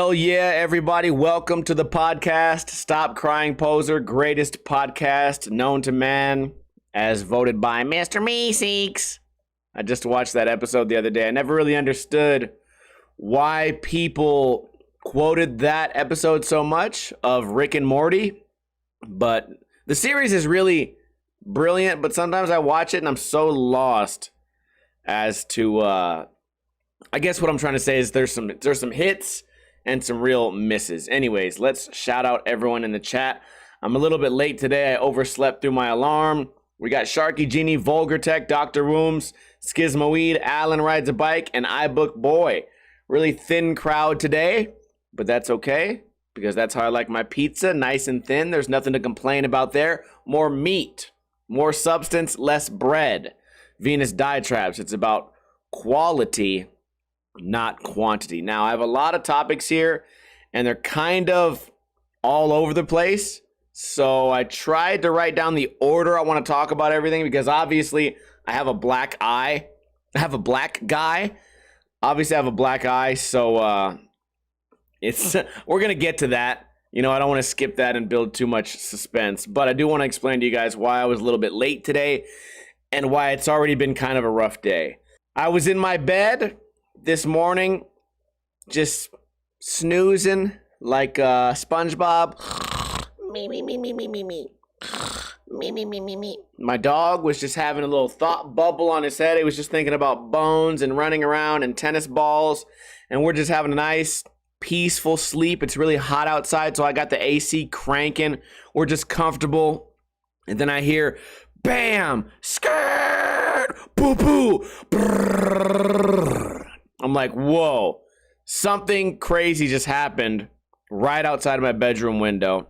Hell yeah, everybody. Welcome to the podcast. Stop Crying Poser, greatest podcast known to man, as voted by Mr. Meeseeks. I just watched that episode the other day. I never really understood why people quoted that episode so much of Rick and Morty, but the series is really brilliant, but sometimes I watch it and I'm so lost as to, I guess what I'm trying to say is there's some hits and some real misses. Anyways, let's shout out everyone in the chat. I'm a little bit late today. I overslept through my alarm. We got Sharky Genie, Vulgar Tech, Dr. Wooms, Schismoweed, Alan Rides a Bike, and iBook Boy. Really thin crowd today, but that's okay because that's how I like my pizza, nice and thin. There's nothing to complain about there. More meat, more substance, less bread. Venus Diatribes, it's about quality, not quantity. Now, I have a lot of topics here, and they're kind of all over the place. So I tried to write down the order I want to talk about everything because obviously I have a black eye. I have a black guy. Obviously, I have a black eye, so we're going to get to that. You know, I don't want to skip that and build too much suspense, but I do want to explain to you guys why I was a little bit late today and why it's already been kind of a rough day. I was in my bed this morning, just snoozing like SpongeBob. Me. My dog was just having a little thought bubble on his head. He was just thinking about bones and running around and tennis balls. And we're just having a nice, peaceful sleep. It's really hot outside, so I got the AC cranking. We're just comfortable. And then I hear, bam, skirt, poo-poo, brrrr. I'm like, whoa, something crazy just happened right outside of my bedroom window.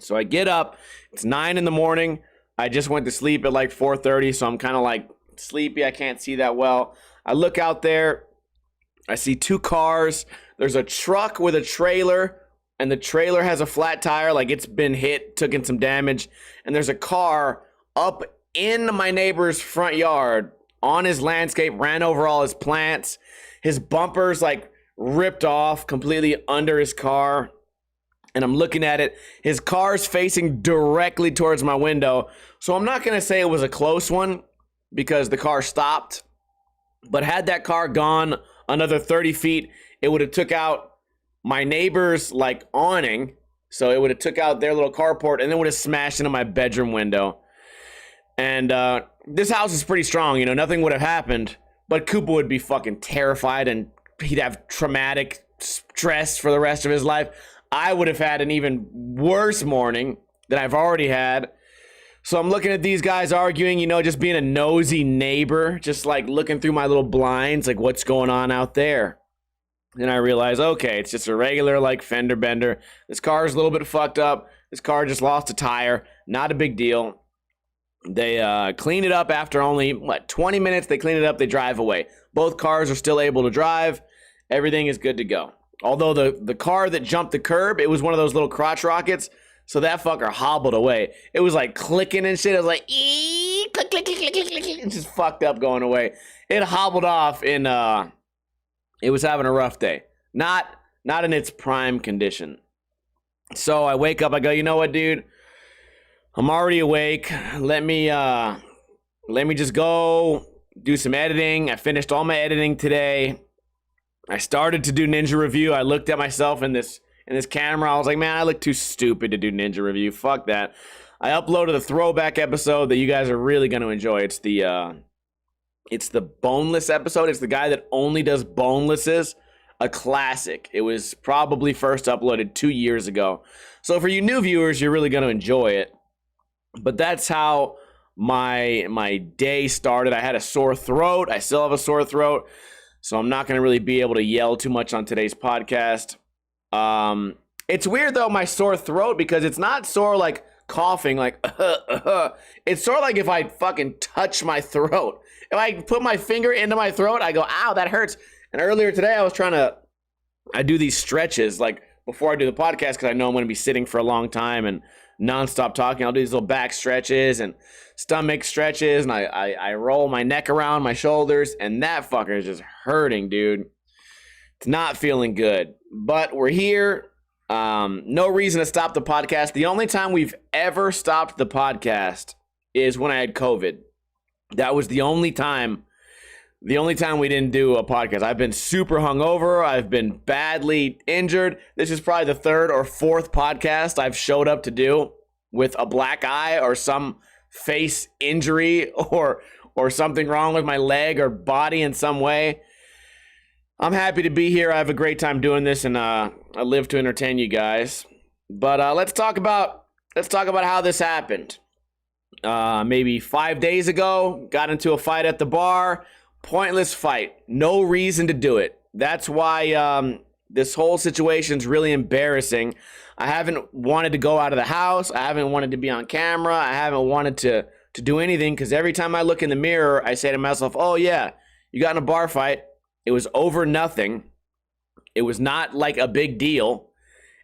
So I get up, it's 9 in the morning. I just went to sleep at like 4:30, so I'm kind of like sleepy. I can't see that well. I look out there, I see two cars. There's a truck with a trailer, and the trailer has a flat tire, like it's been hit, took in some damage. And there's a car up in my neighbor's front yard on his landscape, ran over all his plants. His bumper's like ripped off completely under his car. And I'm looking at it. His car's facing directly towards my window. So I'm not going to say it was a close one because the car stopped. But had that car gone another 30 feet, it would have took out my neighbor's like awning. So it would have took out their little carport and then would have smashed into my bedroom window. And this house is pretty strong. You know, nothing would have happened. But Koopa would be fucking terrified and he'd have traumatic stress for the rest of his life. I would have had an even worse morning than I've already had. So I'm looking at these guys arguing, you know, just being a nosy neighbor, just like looking through my little blinds, like what's going on out there. Then I realize, okay, it's just a regular like fender bender. This car is a little bit fucked up. This car just lost a tire. Not a big deal. They clean it up after only, 20 minutes. They clean it up. They drive away. Both cars are still able to drive. Everything is good to go. Although the car that jumped the curb, it was one of those little crotch rockets. So that fucker hobbled away. It was like clicking and shit. It was like, click, click, click, click, click, click. It's just fucked up going away. It hobbled off and it was having a rough day. Not in its prime condition. So I wake up. I go, you know what, dude? I'm already awake. Let me just go do some editing. I finished all my editing today. I started to do Ninja Review. I looked at myself in this camera. I was like, man, I look too stupid to do Ninja Review. Fuck that. I uploaded a throwback episode that you guys are really going to enjoy. It's the boneless episode. It's the guy that only does bonelesses. A classic. It was probably first uploaded 2 years ago. So for you new viewers, you're really going to enjoy it. But that's how my day started. I had a sore throat. I still have a sore throat. So I'm not going to really be able to yell too much on today's podcast. It's weird, though, my sore throat, because it's not sore like coughing, like, It's sort of like if I fucking touch my throat. If I put my finger into my throat, I go, ow, that hurts. And earlier today, I do these stretches, like, before I do the podcast, because I know I'm going to be sitting for a long time and nonstop talking. I'll do these little back stretches and stomach stretches, and I roll my neck around my shoulders, and that fucker is just hurting, dude. It's not feeling good. but we're here. No reason to stop the podcast. The only time we've ever stopped the podcast is when I had COVID. That was the only time we didn't do a podcast. I've been super hungover. I've been badly injured. This is probably the third or fourth podcast I've showed up to do with a black eye or some face injury or something wrong with my leg or body in some way. I'm happy to be here. I have a great time doing this, and I live to entertain you guys. But let's talk about how this happened. Maybe 5 days ago, got into a fight at the bar. Pointless fight. No reason to do it. That's why this whole situation's really embarrassing. I haven't wanted to go out of the house. I haven't wanted to be on camera. I haven't wanted to do anything, because every time I look in the mirror, I say to myself, oh yeah, you got in a bar fight. It was over nothing. It was not like a big deal.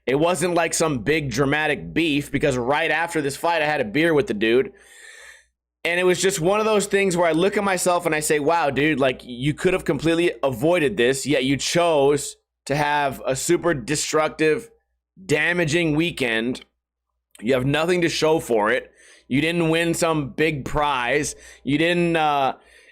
It wasn't like some big dramatic beef, because right after this fight, I had a beer with the dude. And it was just one of those things where I look at myself and I say, wow, dude, like, you could have completely avoided this, yet you chose to have a super destructive, damaging weekend. You have nothing to show for it. You didn't win some big prize. You didn't,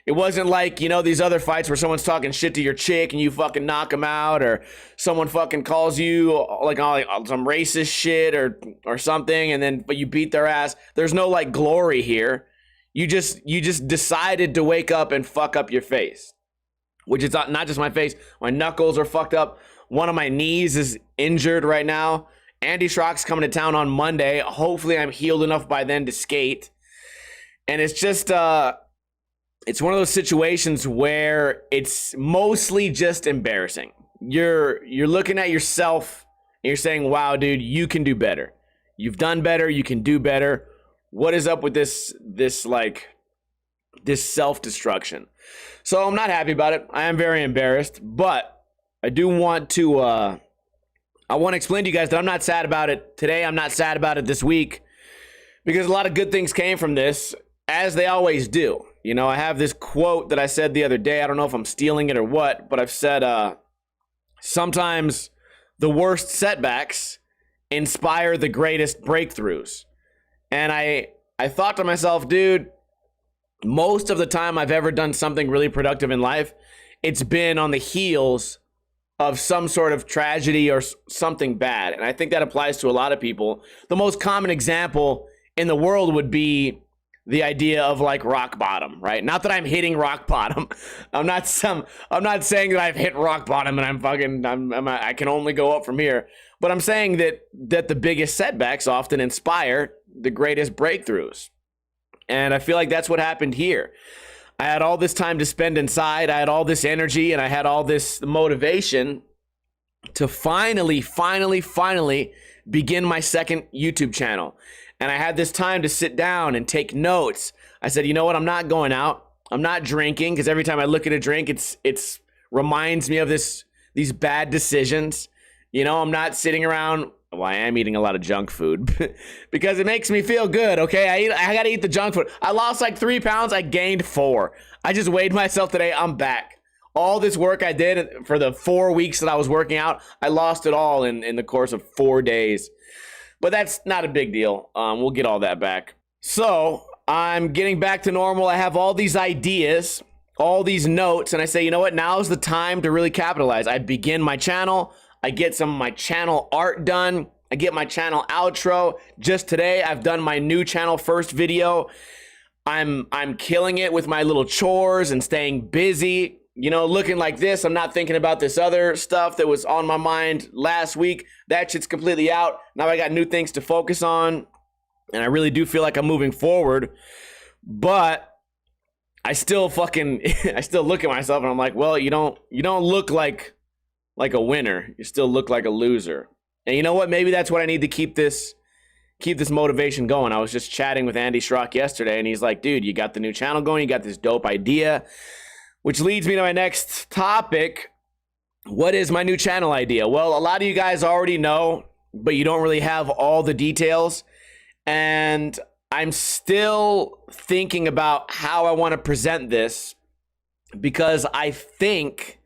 it wasn't like, you know, these other fights where someone's talking shit to your chick and you fucking knock them out, or someone fucking calls you like on some racist shit or something, and then, but you beat their ass. There's no like glory here. You just decided to wake up and fuck up your face, which is not just my face. My knuckles are fucked up. One of my knees is injured right now. Andy Schrock's coming to town on Monday. Hopefully I'm healed enough by then to skate. And it's just, it's one of those situations where it's mostly just embarrassing. You're looking at yourself and you're saying, wow, dude, you can do better. You've done better. You can do better. What is up with this self-destruction? So I'm not happy about it. I am very embarrassed, but I do want to, I want to explain to you guys that I'm not sad about it today. I'm not sad about it this week, because a lot of good things came from this, as they always do. You know, I have this quote that I said the other day. I don't know if I'm stealing it or what, but I've said, sometimes the worst setbacks inspire the greatest breakthroughs. And I thought to myself, dude, most of the time I've ever done something really productive in life, it's been on the heels of some sort of tragedy or something bad. And I think that applies to a lot of people. The most common example in the world would be the idea of like rock bottom, right? Not that I'm hitting rock bottom. I'm not saying that I've hit rock bottom and I can only go up from here. But I'm saying that the biggest setbacks often inspire the greatest breakthroughs. And I feel like that's what happened here. I had all this time to spend inside. I had all this energy, and I had all this motivation to finally begin my second YouTube channel. And I had this time to sit down and take notes. I said, you know what? I'm not going out. I'm not drinking, because every time I look at a drink, it's reminds me of these bad decisions. You know, I'm not sitting around. Well, I am eating a lot of junk food because it makes me feel good. Okay, I gotta eat the junk food. I lost like 3 pounds. I gained 4. I just weighed myself today. I'm back. All this work I did for the 4 weeks that I was working out, I lost it all in the course of 4 days. But that's not a big deal. We'll get all that back. So I'm getting back to normal. I have all these ideas, all these notes, and I say, you know what? Now's the time to really capitalize. I begin my channel. I get some of my channel art done. I get my channel outro. Just today, I've done my new channel first video. I'm killing it with my little chores and staying busy. You know, looking like this. I'm not thinking about this other stuff that was on my mind last week. That shit's completely out. Now I got new things to focus on. And I really do feel like I'm moving forward. But I still I still look at myself and I'm like, well, you don't look like a winner. You still look like a loser. And you know what? Maybe that's what I need to keep this motivation going. I was just chatting with Andy Schrock yesterday, and he's like, dude, you got the new channel going. You got this dope idea, which leads me to my next topic. What is my new channel idea? Well, a lot of you guys already know, but you don't really have all the details. And I'm still thinking about how I want to present this, because I think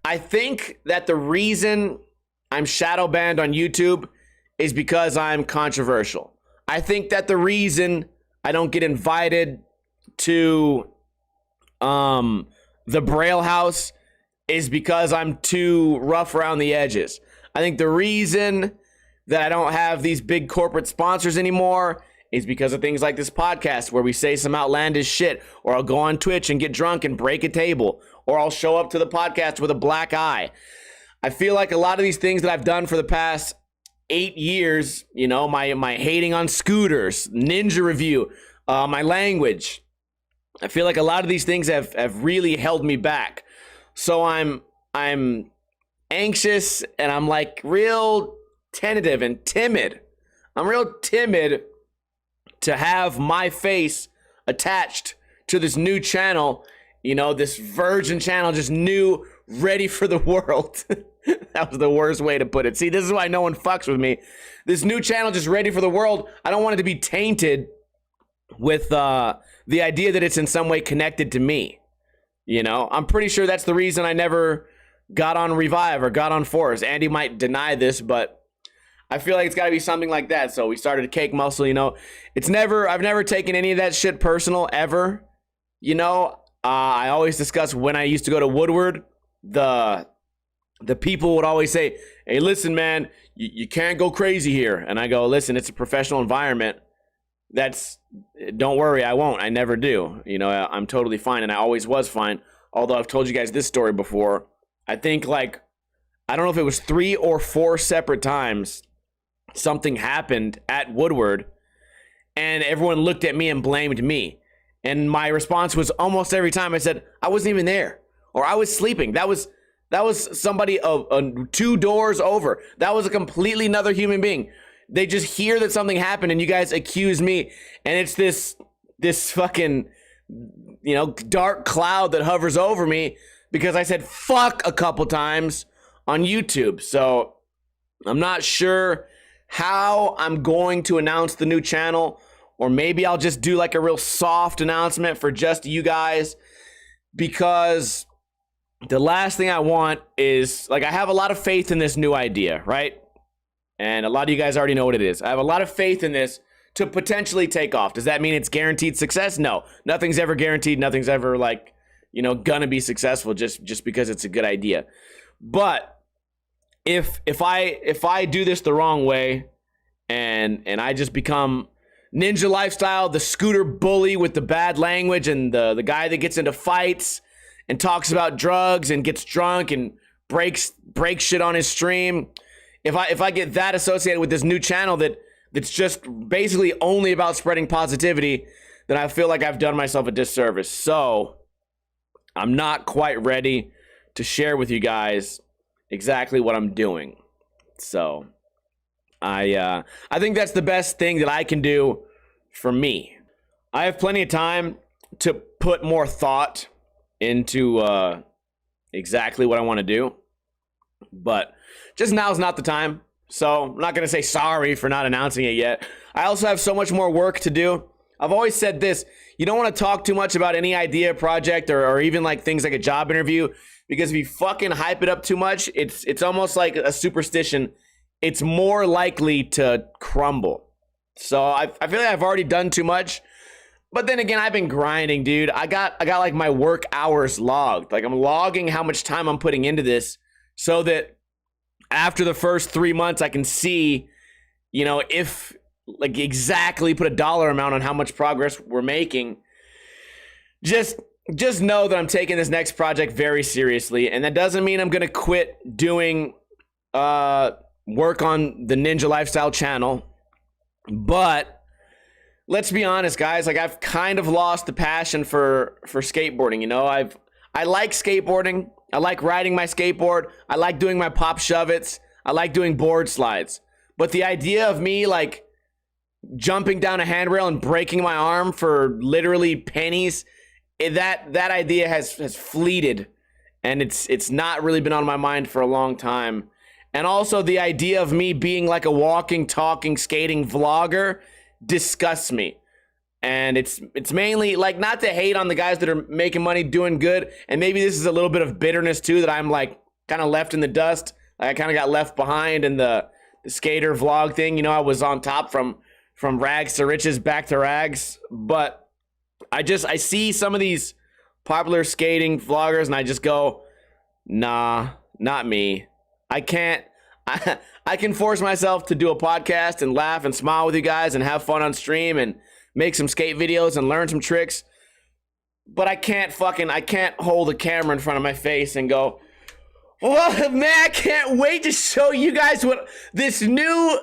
that the reason I'm shadow banned on YouTube is because I'm controversial. I think that the reason I don't get invited to the Braille House is because I'm too rough around the edges. I think the reason that I don't have these big corporate sponsors anymore is because of things like this podcast where we say some outlandish shit, or I'll go on Twitch and get drunk and break a table, or I'll show up to the podcast with a black eye. I feel like a lot of these things that I've done for the past 8 years, you know, my hating on scooters, ninja review, my language, I feel like a lot of these things have really held me back. So I'm anxious and I'm like real tentative and timid. I'm real timid to have my face attached to this new channel, you know, this virgin channel, just new, ready for the world. That was the worst way to put it. See, this is why no one fucks with me. This new channel, just ready for the world. I don't want it to be tainted with the idea that it's in some way connected to me. You know, I'm pretty sure that's the reason I never got on Revive or got on Force. Andy might deny this, but I feel like it's got to be something like that. So we started Cake Muscle, you know. I've never taken any of that shit personal, ever. You know, I always discuss when I used to go to Woodward, the people would always say, hey, listen, man, you can't go crazy here. And I go, listen, it's a professional environment. Don't worry, I won't. I never do. You know, I'm totally fine, and I always was fine. Although I've told you guys this story before. I think, like, I don't know if it was 3 or 4 separate times something happened at Woodward, and everyone looked at me and blamed me. And my response was almost every time I said, I wasn't even there, or I was sleeping. That was somebody 2 doors over. That was a completely another human being. They just hear that something happened and you guys accuse me. And it's this fucking, you know, dark cloud that hovers over me because I said fuck a couple times on YouTube. So I'm not sure how I'm going to announce the new channel, or maybe I'll just do like a real soft announcement for just you guys, because the last thing I want is, like, I have a lot of faith in this new idea, right? And a lot of you guys already know what it is. I have a lot of faith in this to potentially take off. Does that mean it's guaranteed success? No. Nothing's ever guaranteed. Nothing's ever, like, you know, gonna be successful just because it's a good idea. But if I do this the wrong way and I just become Ninja Lifestyle, the scooter bully with the bad language, and the guy that gets into fights and talks about drugs and gets drunk and breaks shit on his stream, if I get that associated with this new channel that's just basically only about spreading positivity, then I feel like I've done myself a disservice. So I'm not quite ready to share with you guys exactly what I'm doing. So I think that's the best thing that I can do for me. I have plenty of time to put more thought into exactly what I want to do, but just now's not the time. So I'm not going to say sorry for not announcing it yet. I also have so much more work to do. I've always said this: you don't want to talk too much about any idea, project, or even like things like a job interview, because if you fucking hype it up too much, it's almost like a superstition. It's more likely to crumble. So I feel like I've already done too much. But then again, I've been grinding, dude. I got like my work hours logged. Like, I'm logging how much time I'm putting into this, so that after the first 3 months, I can see, you know, if, like, exactly put a dollar amount on how much progress we're making. Just know that I'm taking this next project very seriously, and that doesn't mean I'm gonna quit doing work on the Ninja Lifestyle channel. But let's be honest, guys. Like, I've kind of lost the passion for skateboarding. You know, I like skateboarding. I like riding my skateboard. I like doing my pop shove-its. I like doing board slides. But the idea of me, like, jumping down a handrail and breaking my arm for literally pennies, that idea has fleeted, and it's not really been on my mind for a long time. And also the idea of me being like a walking, talking, skating vlogger disgusts me. And it's mainly, like, not to hate on the guys that are making money doing good, and maybe this is a little bit of bitterness too, that I'm like kind of left in the dust. Like I kind of got left behind in the skater vlog thing. You know, I was on top from rags to riches, back to rags. But I see some of these popular skating vloggers and I just go, nah, not me. I can't. I can force myself to do a podcast and laugh and smile with you guys and have fun on stream and make some skate videos and learn some tricks. But I can't hold a camera in front of my face and go, well, man, I can't wait to show you guys what this new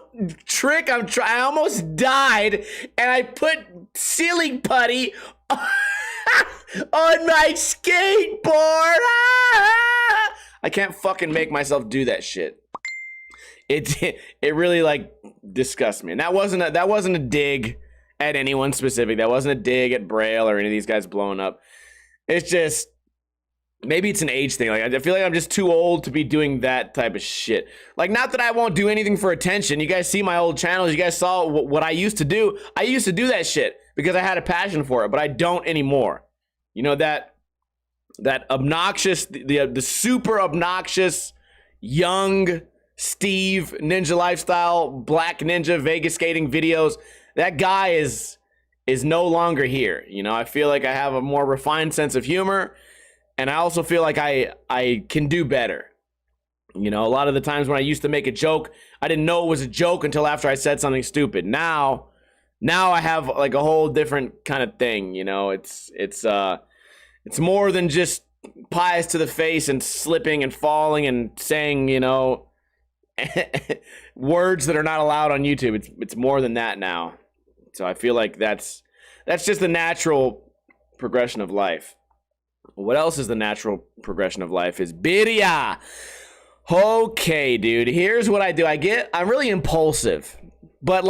trick I'm trying. I almost died and I put ceiling putty on my skateboard. I can't fucking make myself do that shit. It really like disgusts me. And that wasn't a dig at anyone specific. That wasn't a dig at Braille or any of these guys blowing up. It's just, maybe it's an age thing. Like I feel like I'm just too old to be doing that type of shit. Like, not that I won't do anything for attention. You guys see my old channels. You guys saw what I used to do. I used to do that shit because I had a passion for it, but I don't anymore. You know, that obnoxious, the super obnoxious young Steve Ninja Lifestyle, Black Ninja Vegas skating videos, that guy is no longer here. You know, I feel like I have a more refined sense of humor, and I also feel like I can do better. You know, a lot of the times when I used to make a joke, I didn't know it was a joke until after I said something stupid. Now I have like a whole different kind of thing. You know, it's more than just pies to the face and slipping and falling and saying, you know, words that are not allowed on YouTube. It's more than that now. So I feel like that's just the natural progression of life. What else is the natural progression of life is birria. Okay, dude, here's what I do. I'm really impulsive, but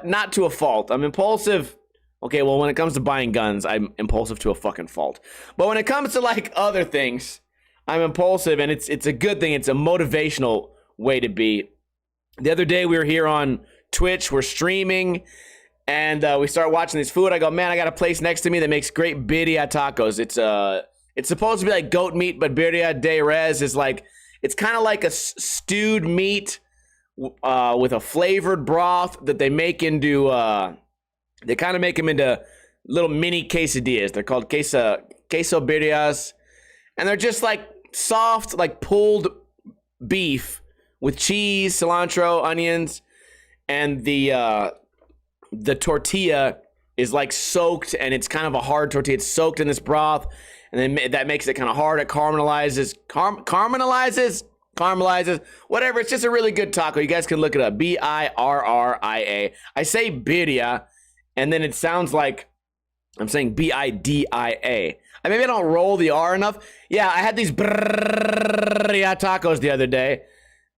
not to a fault. I'm impulsive. Okay, well, when it comes to buying guns, I'm impulsive to a fucking fault. But when it comes to like other things, I'm impulsive, and it's a good thing. It's a motivational way to be. The other day we were here on Twitch, we're streaming, and we start watching this food. I go, man, I got a place next to me that makes great birria tacos. It's supposed to be like goat meat, but birria de res is like, it's kind of like a stewed meat with a flavored broth that they make into they kind of make them into little mini quesadillas. They're called queso birrias, and they're just like soft, like pulled beef with cheese, cilantro, onions, and the tortilla is like soaked, and it's kind of a hard tortilla. It's soaked in this broth, and then that makes it kind of hard. It caramelizes, whatever. It's just a really good taco. You guys can look it up. birria. I say birria, and then it sounds like I'm saying bidia. Maybe I don't roll the R enough. Yeah, I had these birria tacos the other day,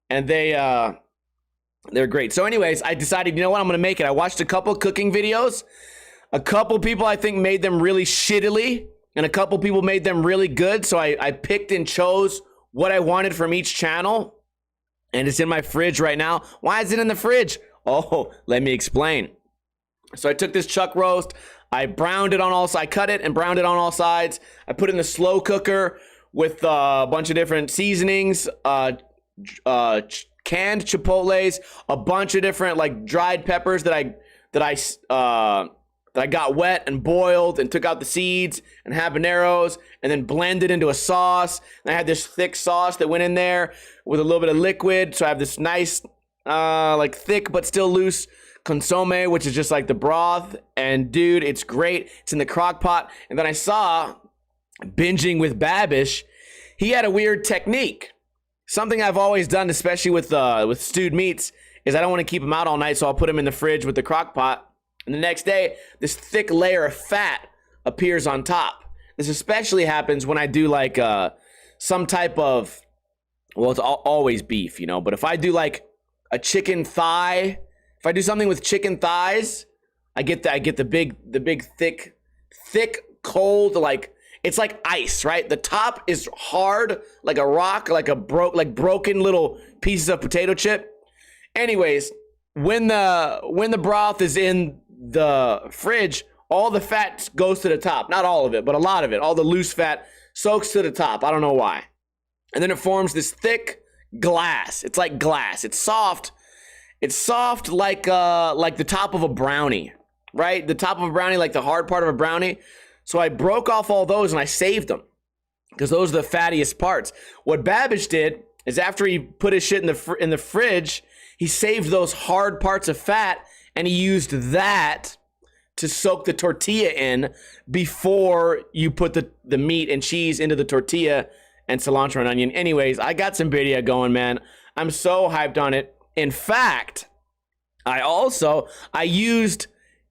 and they're great. So anyways, I decided, you know what, I'm gonna make it. I watched a couple cooking videos. A couple people I think made them really shittily, and a couple people made them really good. So I picked and chose what I wanted from each channel, and it's in my fridge right now. Why is it in the fridge? Oh, let me explain. So I took this chuck roast, I browned it on all sides, I cut it and browned it on all sides. I put it in the slow cooker with a bunch of different seasonings, canned chipotles, a bunch of different like dried peppers that I got wet and boiled and took out the seeds, and habaneros, and then blended into a sauce. And I had this thick sauce that went in there with a little bit of liquid. So I have this nice, like thick but still loose consomme, which is just like the broth. And dude, it's great. It's in the crock pot. And then I saw, binging with Babish, he had a weird technique. Something I've always done, especially with stewed meats, is I don't want to keep them out all night, so I'll put them in the fridge with the crock pot. And the next day, this thick layer of fat appears on top. This especially happens when I do like some type of, well, it's always beef, you know, but if I do like a chicken thigh, if I do something with chicken thighs, I get the big thick cold, like it's like ice, right? The top is hard like a rock, like broken little pieces of potato chip. Anyways, when the broth is in the fridge, all the fat goes to the top. Not all of it, but a lot of it. All the loose fat soaks to the top. I don't know why. And then it forms this thick, glass. It's like glass. It's soft. It's soft like the top of a brownie, right? The top of a brownie, like the hard part of a brownie. So I broke off all those and I saved them because those are the fattiest parts. What Babbage did is after he put his shit in the fridge, he saved those hard parts of fat and he used that to soak the tortilla in before you put the meat and cheese into the tortilla and cilantro and onion. Anyways, I got some birria going, man. I'm so hyped on it. In fact, I used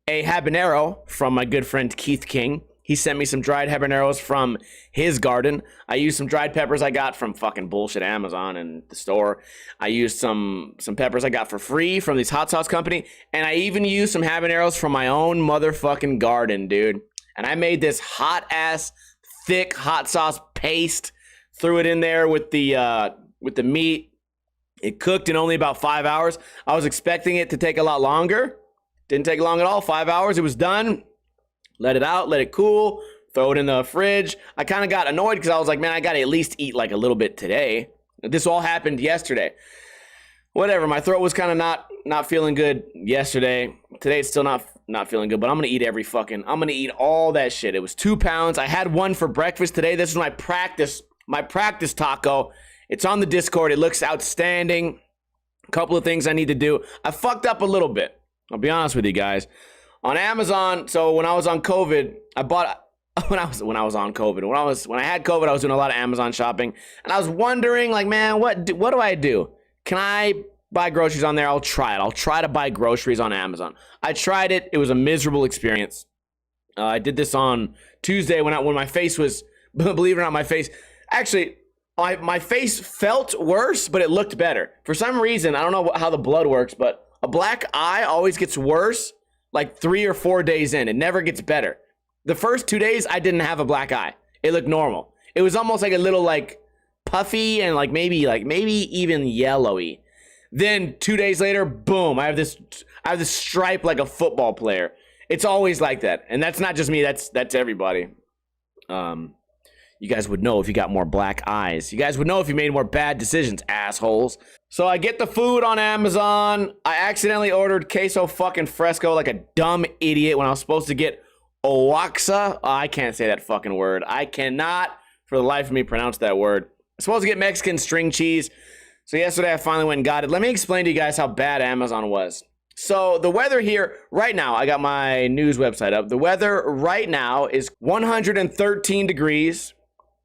a habanero from my good friend Keith King. He sent me some dried habaneros from his garden. I used some dried peppers I got from fucking bullshit Amazon and the store. I used some peppers I got for free from this hot sauce company. And I even used some habaneros from my own motherfucking garden, dude. And I made this hot ass, thick hot sauce paste. Threw it in there with the meat. It cooked in only about 5 hours. I was expecting it to take a lot longer. Didn't take long at all. 5 hours. It was done. Let it out, let it cool, throw it in the fridge. I kind of got annoyed because I was like, man, I got to at least eat like a little bit today. This all happened yesterday. Whatever, my throat was kind of not feeling good yesterday. Today it's still not feeling good, but I'm going to eat I'm going to eat all that shit. It was 2 pounds. I had one for breakfast today. This is my practice taco. It's on the Discord. It looks outstanding. A couple of things I need to do. I fucked up a little bit. I'll be honest with you guys. On Amazon, so when I was on COVID, I bought when I had COVID, I was doing a lot of Amazon shopping, and I was wondering, like, man, what do I do? Can I buy groceries on there? I'll try it. I'll try to buy groceries on Amazon. I tried it. It was a miserable experience. I did this on Tuesday when my face was, believe it or not, my face felt worse, but it looked better. For some reason, I don't know how the blood works, but a black eye always gets worse like 3 or 4 days in. It never gets better. The first 2 days, I didn't have a black eye. It looked normal. It was almost like a little like puffy and like maybe even yellowy. Then 2 days later, boom, I have this stripe like a football player. It's always like that. And that's not just me, that's everybody. You guys would know if you got more black eyes. You guys would know if you made more bad decisions, assholes. So I get the food on Amazon. I accidentally ordered queso fucking fresco like a dumb idiot when I was supposed to get oaxaca. Oh, I can't say that fucking word. I cannot for the life of me pronounce that word. I'm supposed to get Mexican string cheese. So yesterday I finally went and got it. Let me explain to you guys how bad Amazon was. So the weather here right now, I got my news website up. The weather right now is 113 degrees.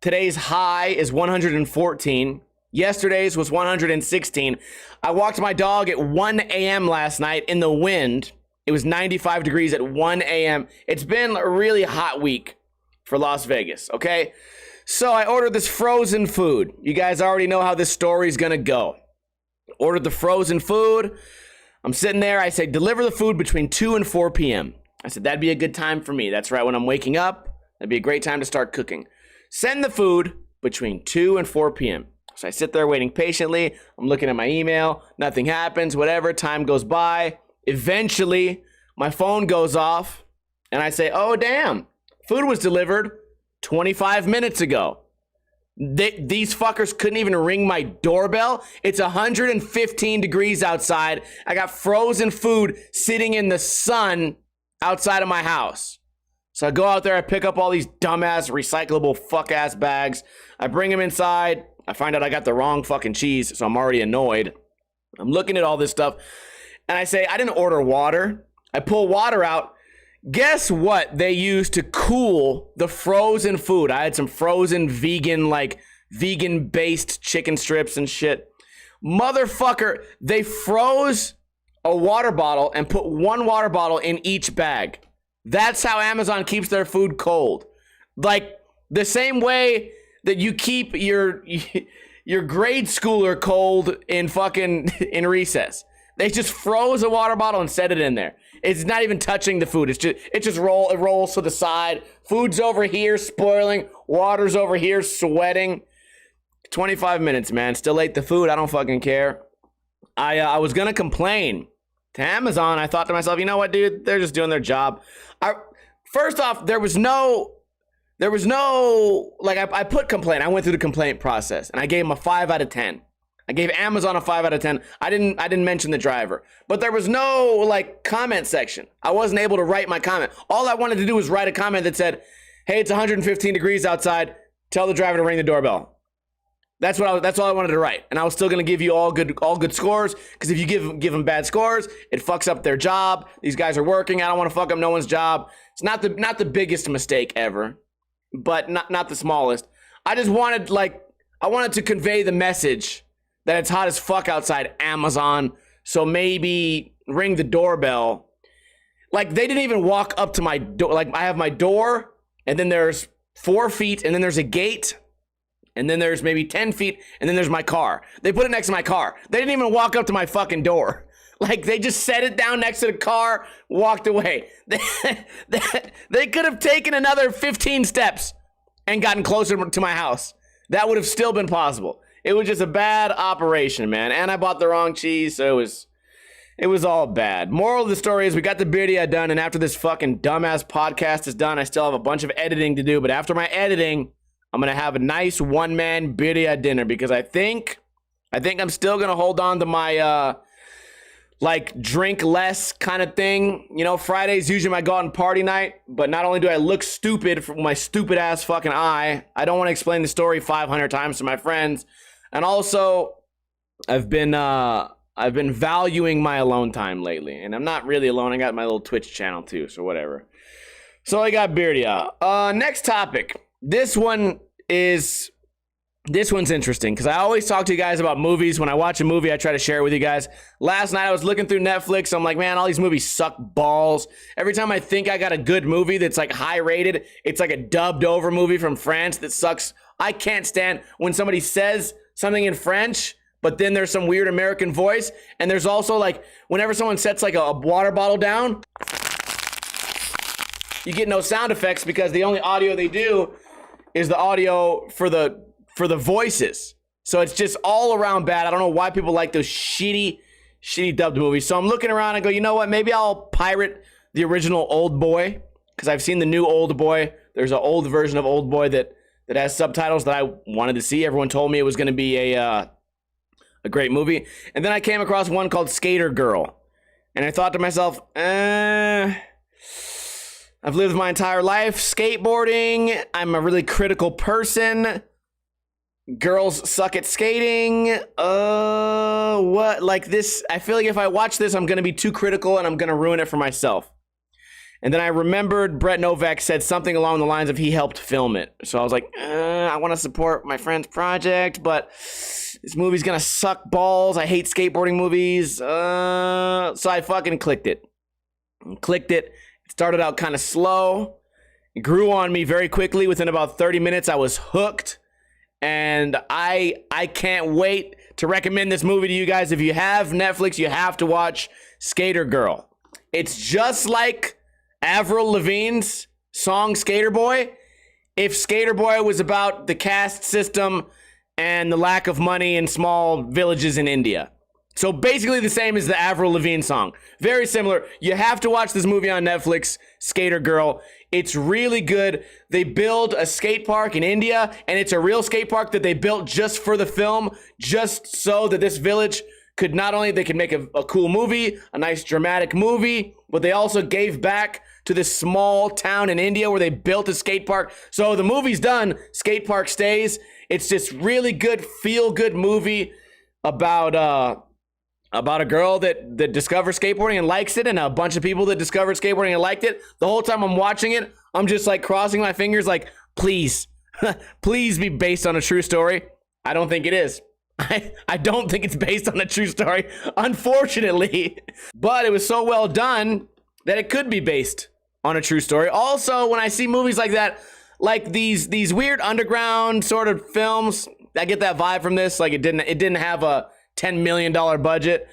Today's high is 114. Yesterday's was 116. I walked my dog at 1 a.m. last night in the wind. It was 95 degrees at 1 a.m. It's been a really hot week for Las Vegas, okay? So I ordered this frozen food. You guys already know how this story's gonna go. Ordered the frozen food. I'm sitting there. I say, deliver the food between 2 and 4 p.m. I said, that'd be a good time for me. That's right when I'm waking up. That'd be a great time to start cooking. Send the food between 2 and 4 p.m. So I sit there waiting patiently. I'm looking at my email. Nothing happens. Whatever. Time goes by. Eventually, my phone goes off. And I say, oh, damn. Food was delivered 25 minutes ago. These fuckers couldn't even ring my doorbell. It's 115 degrees outside. I got frozen food sitting in the sun outside of my house. So I go out there, I pick up all these dumbass, recyclable fuck-ass bags. I bring them inside. I find out I got the wrong fucking cheese, so I'm already annoyed. I'm looking at all this stuff, and I say, I didn't order water. I pull water out. Guess what they used to cool the frozen food? I had some frozen vegan-based chicken strips and shit. Motherfucker, they froze a water bottle and put one water bottle in each bag. That's how Amazon keeps their food cold. Like the same way that you keep your grade schooler cold in recess. They just froze a water bottle and set it in there. It's not even touching the food. It rolls to the side. Food's over here spoiling. Water's over here sweating. 25 minutes, man. Still ate the food. I don't fucking care. I was gonna complain to Amazon. I thought to myself, you know what, dude? They're just doing their job. First off, there was no like I put complaint. I went through the complaint process and I gave them a 5 out of 10. I gave Amazon a 5 out of 10. I didn't mention the driver. But there was no like comment section. I wasn't able to write my comment. All I wanted to do was write a comment that said, "Hey, it's 115 degrees outside. Tell the driver to ring the doorbell." That's all I wanted to write. And I was still going to give you all good scores, because if you give them bad scores, it fucks up their job. These guys are working. I don't want to fuck up no one's job. It's not the biggest mistake ever, but not the smallest. I just wanted I wanted to convey the message that it's hot as fuck outside, Amazon. So maybe ring the doorbell. Like, they didn't even walk up to my door. Like, I have my door, and then there's 4 feet, and then there's a gate, and then there's maybe 10 feet, and then there's my car. They put it next to my car. They didn't even walk up to my fucking door. Like, they just set it down next to the car, walked away. They could have taken another 15 steps and gotten closer to my house. That would have still been possible. It was just a bad operation, man. And I bought the wrong cheese, so it was all bad. Moral of the story is we got the birria done, and after this fucking dumbass podcast is done, I still have a bunch of editing to do. But after my editing, I'm going to have a nice one-man birria dinner, because I think I'm still going to hold on to my, drink less kind of thing. You know, Friday's usually my go out and party night, but not only do I look stupid from my stupid ass fucking eye, I don't want to explain the story 500 times to my friends. And also, I've been valuing my alone time lately, and I'm not really alone. I got my little Twitch channel too, so whatever. So I got birria. Next topic. This one's interesting, because I always talk to you guys about movies. When I watch a movie, I try to share it with you guys. Last night I was looking through Netflix. I'm like, man, all these movies suck balls. Every time I think I got a good movie that's like high rated, it's like a dubbed over movie from France that sucks. I can't stand when somebody says something in French, but then there's some weird American voice. And there's also like, whenever someone sets like a water bottle down, you get no sound effects, because the only audio they do is the audio for the voices. So it's just all around bad. I don't know why people like those shitty dubbed movies. So I'm looking around and go, you know what? Maybe I'll pirate the original Old Boy, because I've seen the new Old Boy. There's an old version of Old Boy that has subtitles that I wanted to see. Everyone told me it was going to be a great movie. And then I came across one called Skater Girl. And I thought to myself, I've lived my entire life skateboarding. I'm a really critical person. Girls suck at skating. What? Like this, I feel like if I watch this, I'm going to be too critical and I'm going to ruin it for myself. And then I remembered Brett Novak said something along the lines of he helped film it. So I was like, I want to support my friend's project, but this movie's going to suck balls. I hate skateboarding movies. So I fucking clicked it. It started out kind of slow. It grew on me very quickly. Within about 30 minutes, I was hooked. And I can't wait to recommend this movie to you guys. If you have Netflix, you have to watch Skater Girl. It's just like Avril Lavigne's song Skater Boy, if Skater Boy was about the caste system and the lack of money in small villages in India. So basically the same as the Avril Lavigne song. Very similar. You have to watch this movie on Netflix, Skater Girl. It's really good. They build a skate park in India, and it's a real skate park that they built just for the film, just so that this village could not only, they could make a cool movie, a nice dramatic movie, but they also gave back to this small town in India where they built a skate park. So the movie's done, skate park stays. It's just really good, feel-good movie about a girl that discovers skateboarding and likes it, and a bunch of people that discovered skateboarding and liked it. The whole time I'm watching it, I'm just like crossing my fingers like, please, please be based on a true story. I don't think it is. I don't think it's based on a true story, unfortunately. But it was so well done that it could be based on a true story. Also, when I see movies like that, like these weird underground sort of films, I get that vibe from this. Like it didn't have a $10 million budget.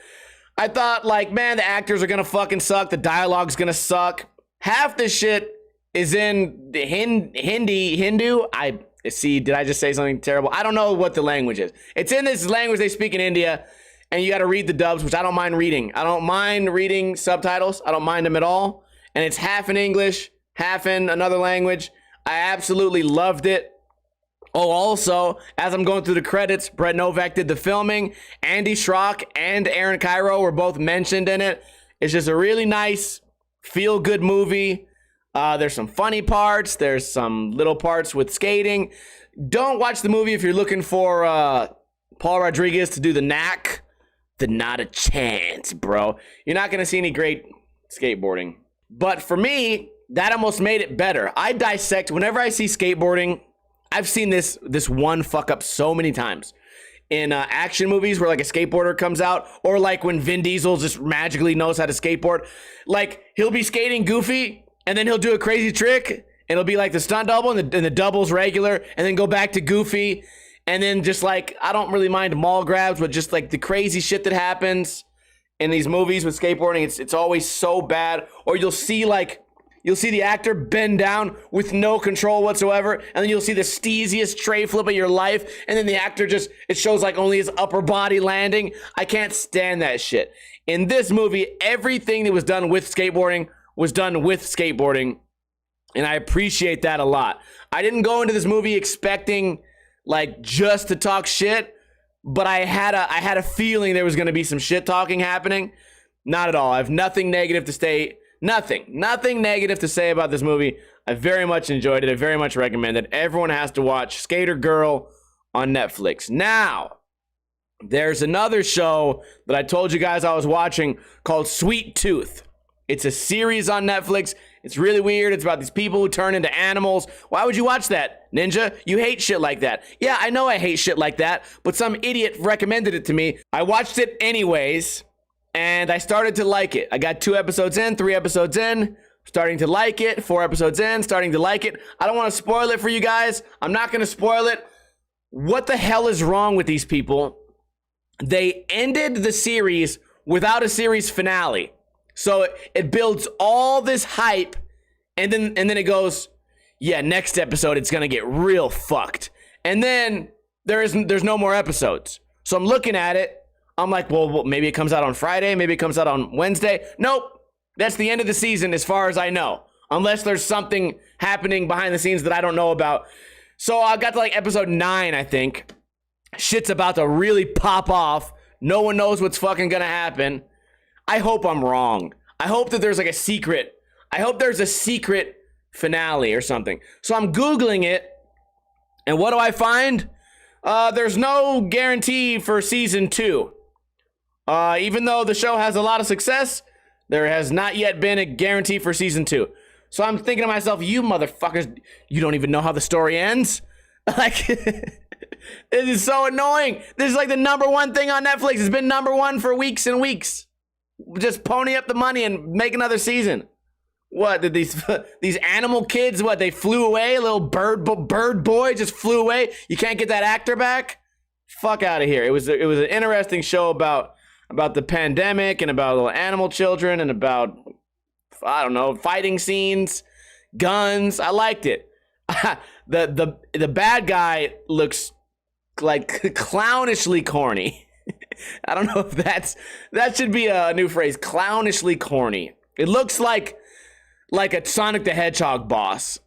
I thought like, man, the actors are gonna fucking suck. The dialogue's gonna suck. Half the shit is in the Hindu. Did I just say something terrible? I don't know what the language is. It's in this language they speak in India, and you got to read the dubs, which I don't mind reading. I don't mind reading subtitles. I don't mind them at all. And it's half in English, half in another language. I absolutely loved it. Oh, also, as I'm going through the credits, Brett Novak did the filming. Andy Schrock and Aaron Cairo were both mentioned in it. It's just a really nice, feel-good movie. There's some funny parts. There's some little parts with skating. Don't watch the movie if you're looking for Paul Rodriguez to do the knack. Not a chance, bro. You're not going to see any great skateboarding. But for me, that almost made it better. I dissect, whenever I see skateboarding, I've seen this one fuck up so many times. In action movies where like a skateboarder comes out, or like when Vin Diesel just magically knows how to skateboard. Like he'll be skating goofy and then he'll do a crazy trick and it'll be like the stunt double and the double's regular and then go back to goofy. And then just like, I don't really mind mall grabs, but just like the crazy shit that happens in these movies with skateboarding, it's always so bad. Or you'll see the actor bend down with no control whatsoever, and then you'll see the steeziest tray flip of your life, and then the actor it shows like only his upper body landing. I can't stand that shit. In this movie, everything that was done with skateboarding was done with skateboarding, and I appreciate that a lot. I didn't go into this movie expecting like just to talk shit, but I had a feeling there was going to be some shit talking happening. Not at all. I have nothing negative to say. Nothing negative to say about this movie. I very much enjoyed it. I very much recommend it. Everyone has to watch Skater Girl on Netflix. Now, there's another show that I told you guys I was watching called Sweet Tooth. It's a series on Netflix. It's really weird. It's about these people who turn into animals. Why would you watch that, Ninja? You hate shit like that. Yeah, I know I hate shit like that, but some idiot recommended it to me. I watched it anyways. And I started to like it. I got 2 episodes in, 3 episodes in, starting to like it. 4 episodes in, starting to like it. I don't want to spoil it for you guys. I'm not going to spoil it. What the hell is wrong with these people? They ended the series without a series finale. So it builds all this hype, and then it goes, yeah, next episode it's going to get real fucked. And then there's no more episodes. So I'm looking at it. I'm like, well, maybe it comes out on Friday. Maybe it comes out on Wednesday. Nope. That's the end of the season as far as I know. Unless there's something happening behind the scenes that I don't know about. So I got to like episode 9, I think. Shit's about to really pop off. No one knows what's fucking gonna happen. I hope I'm wrong. I hope that there's like a secret. I hope there's a secret finale or something. So I'm Googling it. And what do I find? There's no guarantee for season 2. Even though the show has a lot of success, there has not yet been a guarantee for season 2. So I'm thinking to myself, you motherfuckers, you don't even know how the story ends? Like, it is so annoying. This is like the #1 thing on Netflix. It's been #1 for weeks and weeks. Just pony up the money and make another season. What, did these animal kids, what, they flew away? A little bird boy just flew away? You can't get that actor back? Fuck out of here. It was an interesting show about the pandemic and about little animal children and about, I don't know, fighting scenes, guns. I liked it. The bad guy looks like clownishly corny. I don't know if that should be a new phrase, clownishly corny. It looks like a Sonic the Hedgehog boss.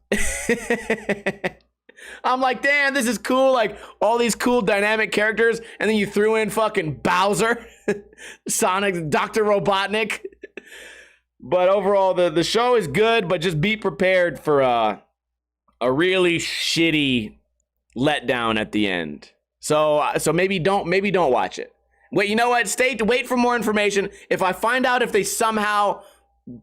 I'm like, damn, this is cool. Like all these cool dynamic characters, and then you threw in fucking Bowser, Sonic, Dr. Robotnik. But overall, the show is good, but just be prepared for a really shitty letdown at the end. So maybe don't watch it. Wait, you know what? Wait for more information. If I find out if they somehow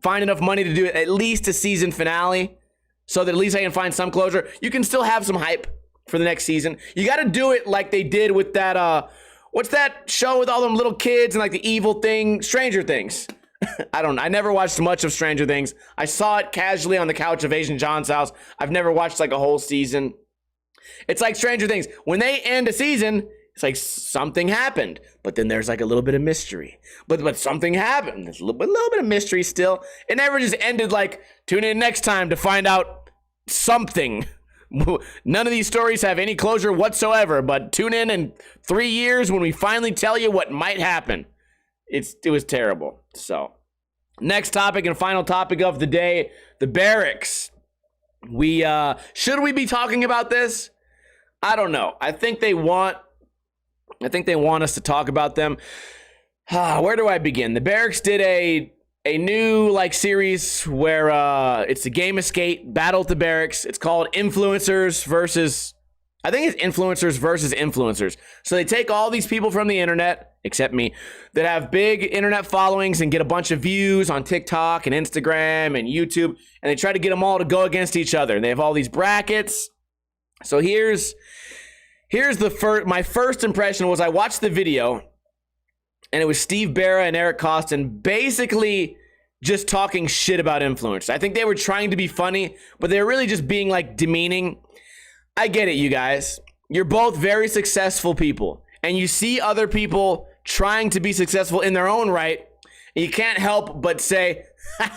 find enough money to do it, at least a season finale, so that at least I can find some closure. You can still have some hype for the next season. You got to do it like they did with that, what's that show with all them little kids and like the evil thing, Stranger Things. I never watched much of Stranger Things. I saw it casually on the couch of Asian John's house. I've never watched like a whole season. It's like Stranger Things. When they end a season, it's like something happened, but then there's like a little bit of mystery. But something happened. There's a little bit of mystery still. It never just ended like, tune in next time to find out something. None of these stories have any closure whatsoever, but tune in 3 years when we finally tell you what might happen. It was terrible. So, next topic and final topic of the day, the barracks. Should we be talking about this? I don't know. I think they want us to talk about them. Where do I begin? The Berrics did a new like series where it's a game of skate, Battle at the Berrics. It's called Influencers versus, I think it's Influencers versus Influencers. So they take all these people from the internet, except me, that have big internet followings and get a bunch of views on TikTok and Instagram and YouTube, and they try to get them all to go against each other. And they have all these brackets. So here's my first impression was I watched the video, and it was Steve Barra and Eric Costin basically just talking shit about influencers. I think they were trying to be funny, but they were really just being like demeaning. I get it, you guys. You're both very successful people, and you see other people trying to be successful in their own right, and you can't help but say,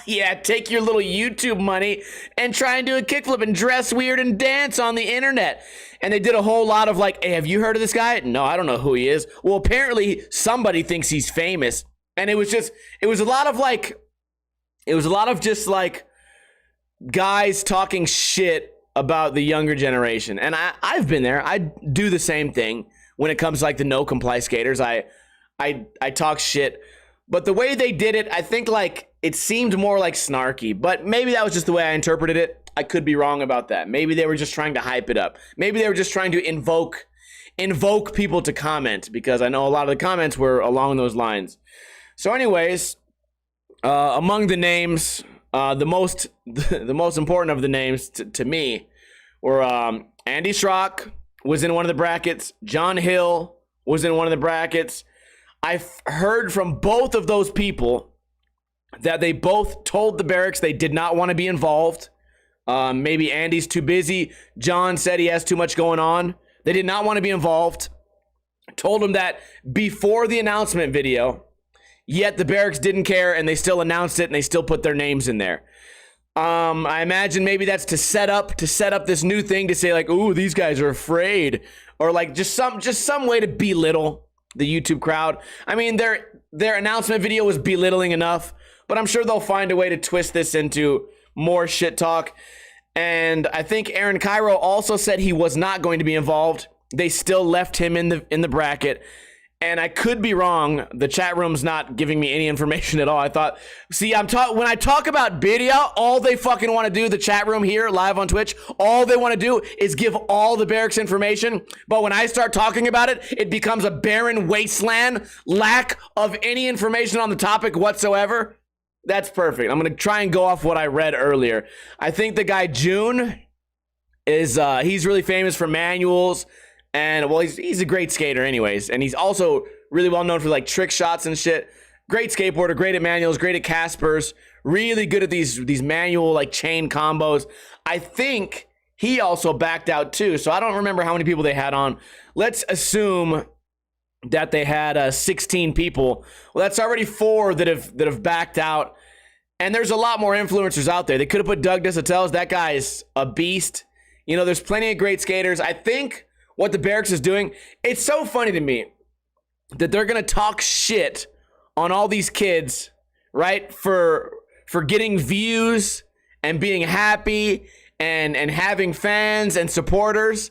yeah, take your little YouTube money and try and do a kickflip and dress weird and dance on the internet. And they did a whole lot of like, hey, have you heard of this guy? No, I don't know who he is. Well, apparently somebody thinks he's famous. And it was a lot of just like guys talking shit about the younger generation. And I've been there. I do the same thing when it comes to like the no comply skaters. I talk shit. But the way they did it, I think like it seemed more like snarky, but maybe that was just the way I interpreted it. I could be wrong about that. Maybe they were just trying to hype it up. Maybe they were just trying to invoke people to comment, because I know a lot of the comments were along those lines. So anyways, among the names, the most important of the names to me were Andy Schrock was in one of the brackets. John Hill was in one of the brackets. I've heard from both of those people that they both told the Berrics they did not want to be involved. Maybe Andy's too busy. John said he has too much going on. They did not want to be involved. Told him that before the announcement video, yet the Berrics didn't care, and they still announced it, and they still put their names in there. I imagine maybe that's to set up this new thing to say like, ooh, these guys are afraid, or like just some way to belittle the YouTube crowd. I mean, their announcement video was belittling enough, but I'm sure they'll find a way to twist this into more shit talk. And I think Aaron Cairo also said he was not going to be involved. They still left him in the bracket. And I could be wrong. The chat room's not giving me any information at all. I thought, see, when I talk about birria, all they fucking want to do, the chat room here live on Twitch, all they want to do is give all the Berrics information. But when I start talking about it, it becomes a barren wasteland, lack of any information on the topic whatsoever. That's perfect. I'm going to try and go off what I read earlier. I think the guy June is, he's really famous for manuals. And, well, he's a great skater anyways. And he's also really well known for, like, trick shots and shit. Great skateboarder, great at manuals, great at Caspers. Really good at these manual, like, chain combos. I think he also backed out, too. So I don't remember how many people they had on. Let's assume that they had 16 people. Well, that's already 4 that have backed out. And there's a lot more influencers out there. They could have put Doug Desautel. That guy is a beast. You know, there's plenty of great skaters. I think what the Berrics is doing, it's so funny to me that they're going to talk shit on all these kids, right? For getting views and being happy and having fans and supporters.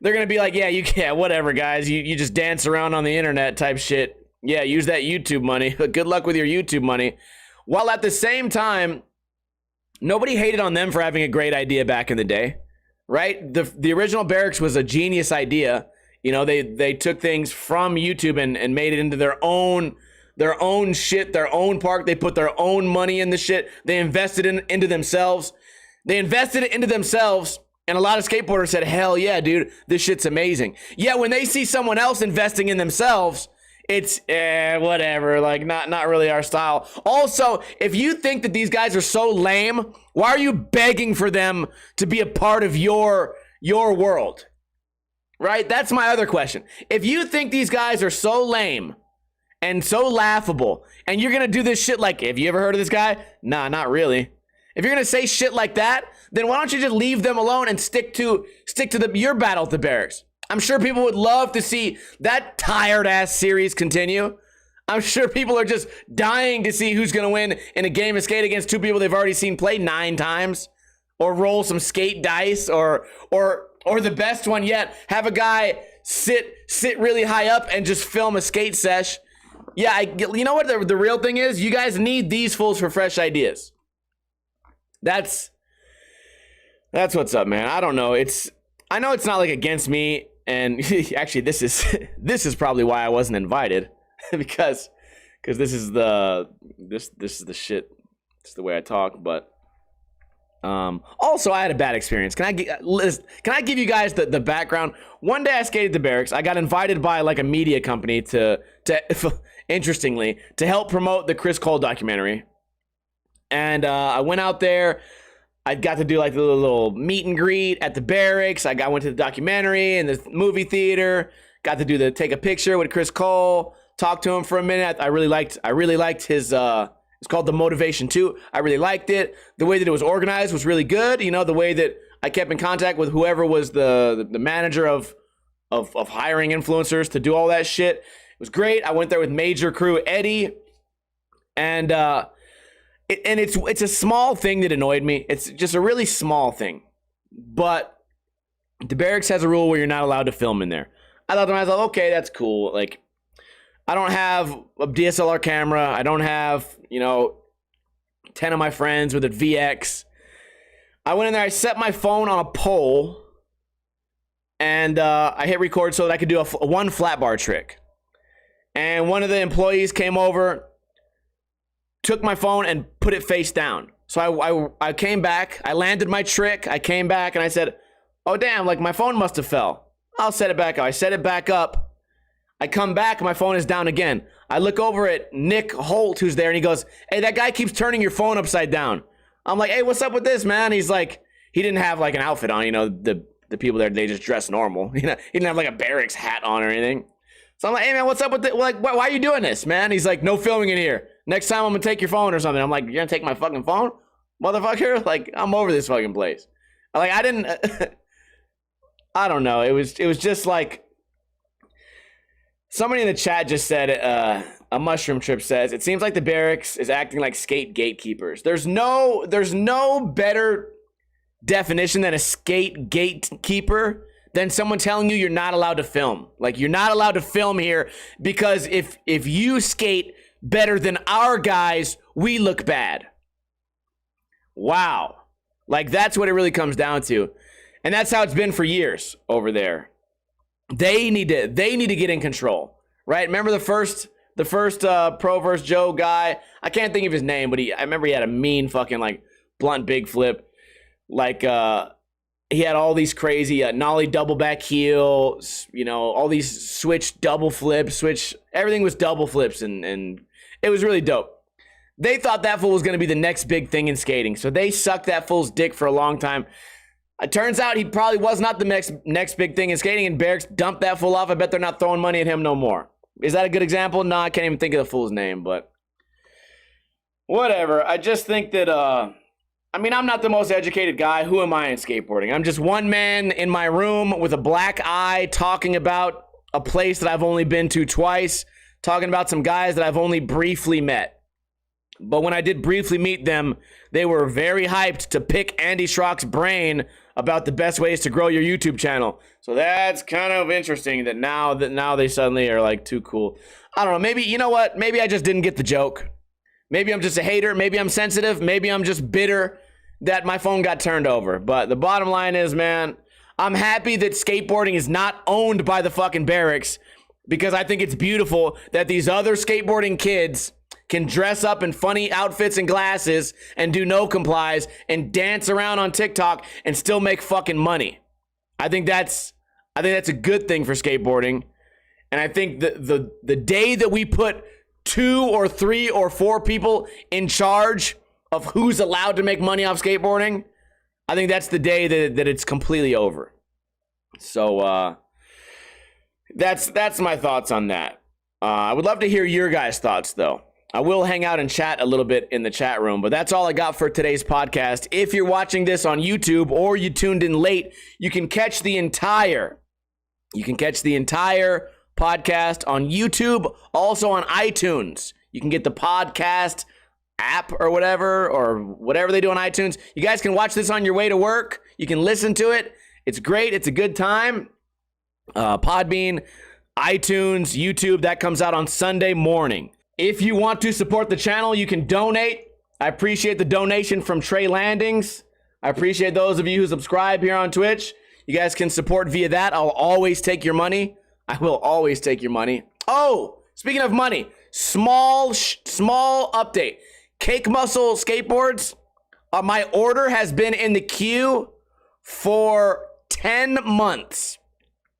They're going to be like, yeah, whatever, guys. You just dance around on the internet type shit. Yeah, use that YouTube money. Good luck with your YouTube money. While at the same time, nobody hated on them for having a great idea back in the day. Right? The original Berrics was a genius idea. You know, they took things from YouTube and made it into their own shit, their own park. They put their own money in the shit. They invested into themselves. They invested it into themselves, and a lot of skateboarders said, hell yeah, dude, this shit's amazing. Yet when they see someone else investing in themselves, it's whatever, like not really our style. Also, if you think that these guys are so lame, why are you begging for them to be a part of your world? Right? That's my other question. If you think these guys are so lame and so laughable, and you're gonna do this shit like, have you ever heard of this guy? Nah, not really. If you're gonna say shit like that, then why don't you just leave them alone and stick to your battle with the Berrics? I'm sure people would love to see that tired-ass series continue. I'm sure people are just dying to see who's going to win in a game of skate against 2 people they've already seen play 9 times. Or roll some skate dice. Or Or the best one yet, have a guy sit really high up and just film a skate sesh. Yeah, you know what the real thing is? You guys need these fools for fresh ideas. That's what's up, man. I don't know. I know it's not like against me, and actually this is probably why I wasn't invited because this is the shit. It's the way I talk, but also I had a bad experience. Can I give you guys the background? One day I skated the Barracks. I got invited by like a media company to interestingly to help promote the Chris Cole documentary. And I went out there. I got to do like the little meet and greet at the Barracks. I went to the documentary and the movie theater. Got to take a picture with Chris Cole. Talked to him for a minute. I really liked his. It's called The Motivation 2. I really liked it. The way that it was organized was really good. You know, the way that I kept in contact with whoever was the manager of hiring influencers to do all that shit. It was great. I went there with major crew Eddie, and it's a small thing that annoyed me. It's just a really small thing, but the Barracks has a rule where you're not allowed to film in there. I thought to myself, okay, that's cool. Like, I don't have a DSLR camera. I don't have, 10 of my friends with a VX. I went in there, I set my phone on a pole, and I hit record so that I could do one flat bar trick. And one of the employees came over, took my phone and put it face down. So I came back, I landed my trick, I came back and I said, oh damn, like my phone must have fell. I'll set it back up. I set it back up. I come back, my phone is down again. I look over at Nick Holt, who's there, and he goes, hey, that guy keeps turning your phone upside down. I'm like, hey, what's up with this, man? He's like, he didn't have like an outfit on, the people there, they just dress normal. He didn't have like a Barracks hat on or anything. So I'm like, hey man, what's up with it? Like, why are you doing this, man? He's like, no filming in here. Next time I'm gonna take your phone or something. I'm like, you're gonna take my fucking phone? Motherfucker? Like, I'm over this fucking place. Like, I didn't, I don't know. It was just like, somebody in the chat just said, a mushroom trip says, it seems like the Barracks is acting like skate gatekeepers. There's no better definition than a skate gatekeeper than someone telling you you're not allowed to film. Like, you're not allowed to film here because if you skate better than our guys, we look bad. Wow. Like, that's what it really comes down to. And that's how it's been for years over there. They need to get in control, right? Remember the first Pro vs. Joe guy? I can't think of his name, but I remember he had a mean fucking like blunt big flip. Like, he had all these crazy nollie double back heel, all these switch double flips, everything was double flips, and it was really dope. They thought that fool was going to be the next big thing in skating, so they sucked that fool's dick for a long time. It turns out he probably was not the next big thing in skating, and Barracks dumped that fool off. I bet they're not throwing money at him no more. Is that a good example? No, I can't even think of the fool's name, but whatever. I just think that, I'm not the most educated guy. Who am I in skateboarding? I'm just one man in my room with a black eye talking about a place that I've only been to twice, talking about some guys that I've only briefly met. But when I did briefly meet them, they were very hyped to pick Andy Schrock's brain about the best ways to grow your YouTube channel. So that's kind of interesting that now they suddenly are like too cool. I don't know. Maybe, you know what? Maybe I just didn't get the joke. Maybe I'm just a hater. Maybe I'm sensitive. Maybe I'm just bitter that my phone got turned over. But the bottom line is, man, I'm happy that skateboarding is not owned by the fucking Barracks, because I think it's beautiful that these other skateboarding kids can dress up in funny outfits and glasses and do no complies and dance around on TikTok and still make fucking money. I think that's a good thing for skateboarding. And I think the day that we put 2 or 3 or 4 people in charge of who's allowed to make money off skateboarding, I think that's the day that it's completely over. So that's my thoughts on that. I would love to hear your guys' thoughts, though. I will hang out and chat a little bit in the chat room, but that's all I got for today's podcast. If you're watching this on YouTube or you tuned in late, you can catch the entire podcast on YouTube, also on iTunes. You can get the podcast app or whatever they do on iTunes. You guys can watch this on your way to work. You can listen to it, It's great. It's a good time. Podbean, iTunes, YouTube, that comes out on Sunday morning. If you want to support the channel, you can donate. I appreciate the donation from Trey Landings. I appreciate those of you who subscribe here on Twitch. You guys can support via that. I'll always take your money. I will always take your money. Oh, speaking of money, small update. Cake Muscle Skateboards. My order has been in the queue for 10 months.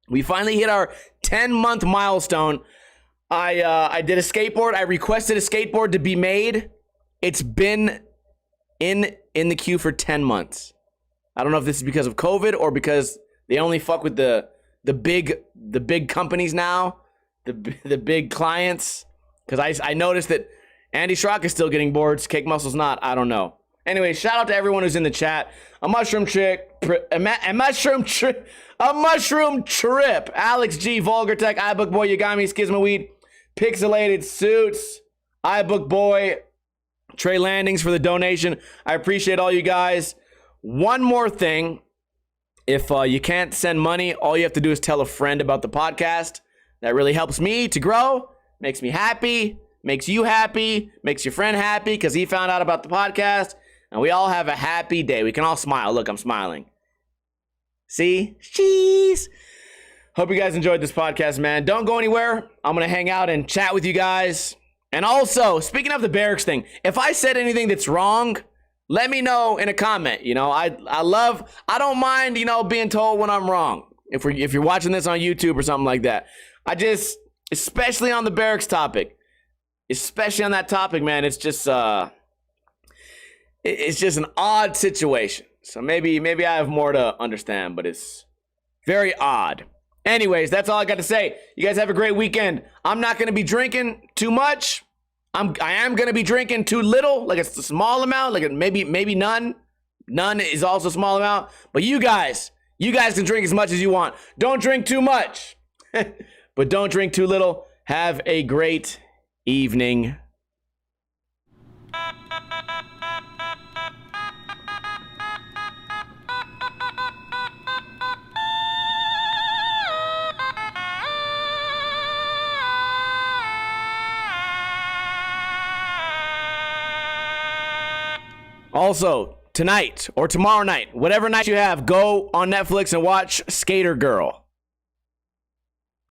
We finally hit our 10-month milestone. I did a skateboard. I requested a skateboard to be made. It's been in the queue for 10 months. I don't know if this is because of COVID or because they only fuck with the big companies now, the big clients. Because I noticed that Andy Schrock is still getting boards. Cake Muscle's not. I don't know. Anyway, shout out to everyone who's in the chat. A mushroom trip. Alex G, Vulgar Tech, iBook Boy, Yagami, Schismaweed, Pixelated Suits, iBook Boy, Trey Landings for the donation. I appreciate all you guys. One more thing. If you can't send money, all you have to do is tell a friend about the podcast. That really helps me to grow, makes me happy, makes you happy, makes your friend happy because he found out about the podcast. And we all have a happy day. We can all smile. Look, I'm smiling. See? Cheese. Hope you guys enjoyed this podcast, man. Don't go anywhere. I'm going to hang out and chat with you guys. And also, speaking of the barracks thing, if I said anything that's wrong, let me know in a comment. You know, I don't mind, you know, being told when I'm wrong. If you're watching this on YouTube or something like that. Especially on the barracks topic. Especially on that topic, man, it's just an odd situation. So maybe I have more to understand, but it's very odd. Anyways, that's all I got to say. You guys have a great weekend. I'm not going to be drinking too much. I am going to be drinking too little, like it's a small amount, like maybe none. None is also a small amount. But you guys can drink as much as you want. Don't drink too much, but don't drink too little. Have a great evening. Also, tonight or tomorrow night, whatever night you have, go on Netflix and watch Skater Girl.